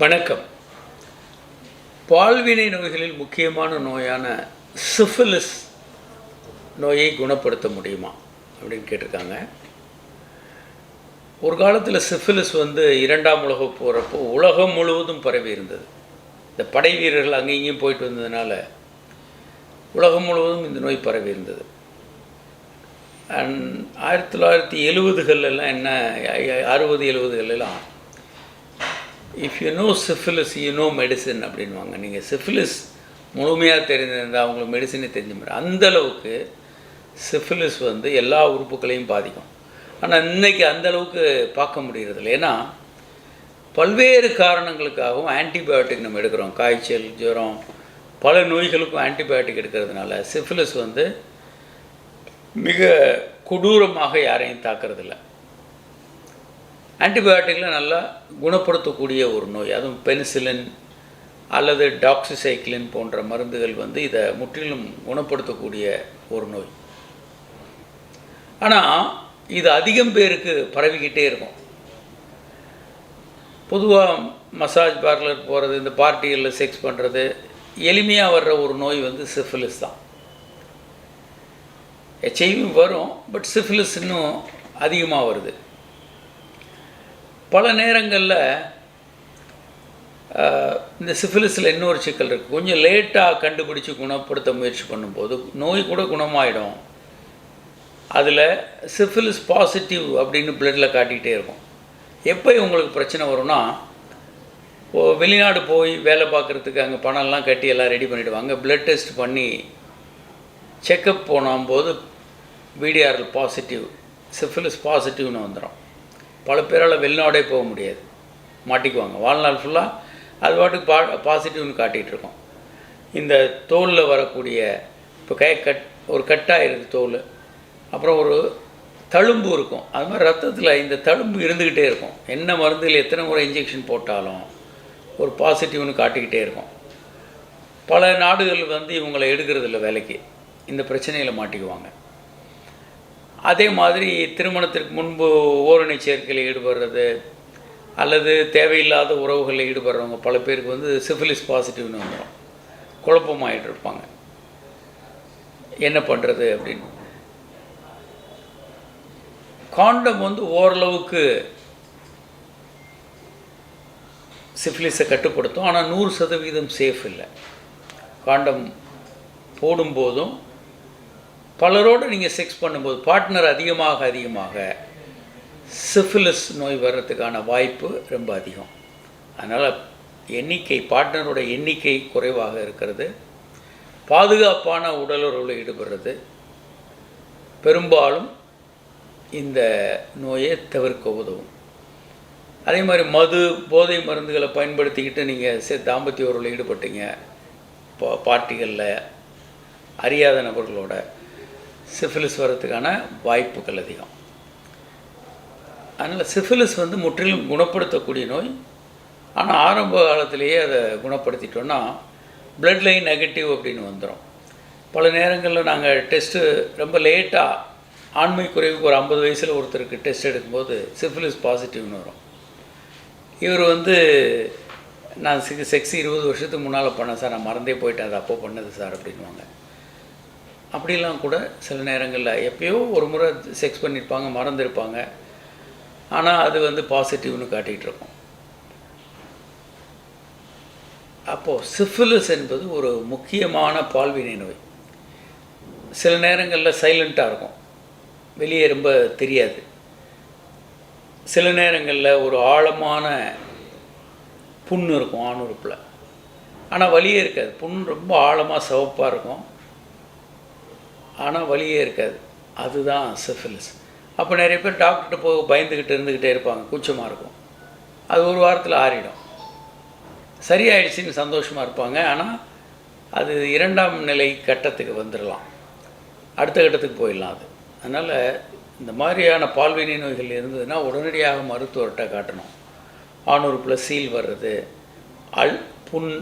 வணக்கம். பால்வினை நோய்களில் முக்கியமான நோயான சிஃபிலிஸ் நோயை குணப்படுத்த முடியுமா அப்படின்னு கேட்டிருக்காங்க. ஒரு காலத்தில் சிஃபிலிஸ் இரண்டாம் உலகப் போகிறப்போ உலகம் முழுவதும் பரவி இருந்தது. இந்த படை வீரர்கள் அங்கேயும் இங்கேயும் போயிட்டு வந்ததுனால உலகம் முழுவதும் இந்த நோய் பரவி இருந்தது. 1970களெல்லாம் என்ன 60-70களெல்லாம் if you know syphilis you know medicine அப்படின்வாங்க. நீங்கள் சிஃபிலிஸ் முழுமையாக தெரிஞ்சிருந்தால் அவங்களுக்கு மெடிசனே தெரிஞ்ச மாதிரி அந்தளவுக்கு சிஃபிலிஸ் எல்லா உறுப்புகளையும் பாதிக்கும். ஆனால் இன்றைக்கி அந்தளவுக்கு பார்க்க முடிகிறதில்ல. ஏன்னா பல்வேறு காரணங்களுக்காகவும் ஆன்டிபயோட்டிக் நம்ம எடுக்கிறோம். காய்ச்சல், ஜுரம், பல நோய்களுக்கும் ஆன்டிபயோட்டிக் எடுக்கிறதுனால சிஃபிலிஸ் மிக கொடூரமாக யாரையும் தாக்கிறதில்ல. ஆன்டிபயோட்டிக்கில் நல்லா குணப்படுத்தக்கூடிய ஒரு நோய், அதுவும் பெனிசிலின் அல்லது டாக்ஸிசைக்ளின் போன்ற மருந்துகள் இதை முற்றிலும் குணப்படுத்தக்கூடிய ஒரு நோய். ஆனால் இது அதிகம் பேருக்கு பரவிக்கிட்டே இருக்கும். பொதுவாக மசாஜ் பார்லர் போகிறது, இந்த பார்ட்டிகளில் செக்ஸ் பண்ணுறது, எளிமையாக வர்ற ஒரு நோய் சிஃபிலிஸ் தான். HIV வரும், பட் சிஃபிலிஸ் இன்னும் அதிகமாக வருது. பல நேரங்களில் இந்த சிஃபிலிஸில் இன்னொரு சிக்கல் இருக்குது. கொஞ்சம் லேட்டாக கண்டுபிடிச்சி குணப்படுத்த முயற்சி பண்ணும்போது நோய் கூட குணமாயிடும். அதில் சிஃபிலிஸ் பாசிட்டிவ் அப்படின்னு பிளட்டில் காட்டிகிட்டே இருக்கும். எப்போ உங்களுக்கு பிரச்சனை வரும்னா, வெளிநாடு போய் வேலை பார்க்குறதுக்கு அங்கே பணம்லாம் கட்டி எல்லாம் ரெடி பண்ணிவிடுவாங்க. பிளட் டெஸ்ட் பண்ணி செக்கப் போனபோது VDRL பாசிட்டிவ், சிஃபிலிஸ் பாசிட்டிவ்னு வந்துடும். பல பேரால் வெளிநாடே போக முடியாது, மாட்டிக்குவாங்க. வாழ்நாள் ஃபுல்லாக அது பாட்டுக்கு பாசிட்டிவ்னு காட்டிகிட்ருக்கோம். இந்த தோலில் வரக்கூடிய இப்போ ஒரு கட்டாயிருது தோல், அப்புறம் ஒரு தழும்பு இருக்கும். அது மாதிரி ரத்தத்தில் இந்த தழும்பு இருந்துக்கிட்டே இருக்கும். என்ன மருந்துகள் எத்தனை முறை இன்ஜெக்ஷன் போட்டாலும் ஒரு பாசிட்டிவ்னு காட்டிக்கிட்டே இருக்கும். பல நாடுகள் இவங்களை எடுக்கிறதில்ல வேலைக்கு, இந்த பிரச்சனையில் மாட்டிக்குவாங்க. அதே மாதிரி திருமணத்திற்கு முன்பு ஓரணை சேர்க்கையில் ஈடுபடுறது அல்லது தேவையில்லாத உறவுகளில் ஈடுபடுறவங்க பல பேருக்கு சிஃபிலிஸ் பாசிட்டிவ்னு வந்துடும். குழப்பமாகிட்டு இருப்பாங்க, என்ன பண்ணுறது அப்படின்னு. காண்டம் ஓரளவுக்கு சிஃபிலிஸை கட்டுப்படுத்தும், ஆனால் 100% சேஃப் இல்லை. காண்டம் போடும்போதும் பலரோடு நீங்கள் செக்ஸ் பண்ணும்போது பார்ட்னர் அதிகமாக சிஃபிலிஸ் நோய் வர்றதுக்கான வாய்ப்பு ரொம்ப அதிகம். அதனால் பார்ட்னரோட எண்ணிக்கை குறைவாக இருக்கிறது, பாதுகாப்பான உடலுறவில் ஈடுபடுறது பெரும்பாலும் இந்த நோயை தவிர்க்க உதவும். அதே மாதிரி மது, போதை மருந்துகளை பயன்படுத்திக்கிட்டு நீங்கள் தாம்பத்திய உறவில் ஈடுபட்டீங்க, பார்ட்டிகளில் அறியாத நபர்களோட, சிஃபிலிஸ் வர்றதுக்கான வாய்ப்புகள் அதிகம். அதனால் சிஃபிலிஸ் முற்றிலும் குணப்படுத்தக்கூடிய நோய். ஆனால் ஆரம்ப காலத்திலேயே அதை குணப்படுத்திட்டோன்னா பிளட் லைன் நெகட்டிவ் அப்படின்னு வந்துடும். பல நேரங்களில் நாங்கள் டெஸ்ட்டு ரொம்ப லேட்டாக, ஆண்மை குறைவுக்கு ஒரு 50 வயசில் ஒருத்தருக்கு டெஸ்ட் எடுக்கும்போது சிஃபிலிஸ் பாசிட்டிவ்னு வரும். இவர் நான் செக்ஸ் 20 வருஷத்துக்கு முன்னால் பண்ணேன் சார், நான் மறந்தே போயிட்டேன், அது அப்போ பண்ணது சார் அப்படின்வாங்க. அப்படிலாம் கூட சில நேரங்களில் எப்போயோ ஒரு முறை செக்ஸ் பண்ணியிருப்பாங்க, மறந்துருப்பாங்க, ஆனால் அது பாசிட்டிவ்னு காட்டிகிட்டு இருக்கும். அப்போது சிஃபிலிஸ் என்பது ஒரு முக்கியமான பால்வினை நோய். சில நேரங்களில் சைலண்ட்டாக இருக்கும், வெளியே ரொம்ப தெரியாது. சில நேரங்களில் ஒரு ஆழமான புண் இருக்கும் ஆணுறுப்பில், ஆனால் வலியே இருக்காது. புண் ரொம்ப ஆழமாக சிவப்பாக இருக்கும், ஆனால் வலியே இருக்காது. அதுதான் சிஃபிலிஸ். அப்போ நிறைய பேர் டாக்டர்கிட்ட போய் பயந்துக்கிட்டு இருந்துக்கிட்டே இருப்பாங்க, கூச்சமாக இருக்கும். அது ஒரு வாரத்தில் ஆறிடும், சரியாயிடுச்சின்னு சந்தோஷமாக இருப்பாங்க. ஆனால் அது 2ஆம் நிலை கட்டத்துக்கு வந்துடலாம், அடுத்த கட்டத்துக்கு போயிடலாம் அது. அதனால் இந்த மாதிரியான பால்வினை நோய்கள் இருந்ததுன்னா உடனடியாக மருத்துவர்கிட்ட காட்டணும். ஆணுறுப்பில் சீல் வர்றது, புண்,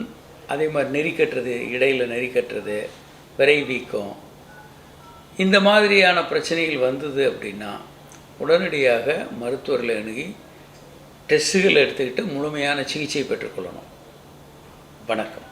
அதே மாதிரி நெறிக்கட்டுறது, இடையில் நெறிக்கட்டுறது, விரை வீக்கம், இந்த மாதிரியான பிரச்சனைகள் வந்தது அப்படின்னா உடனடியாக மருத்துவர்களை அணுகி டெஸ்ட்டுகள் எடுத்துக்கிட்டு முழுமையான சிகிச்சை பெற்றுக்கொள்ளணும். வணக்கம்.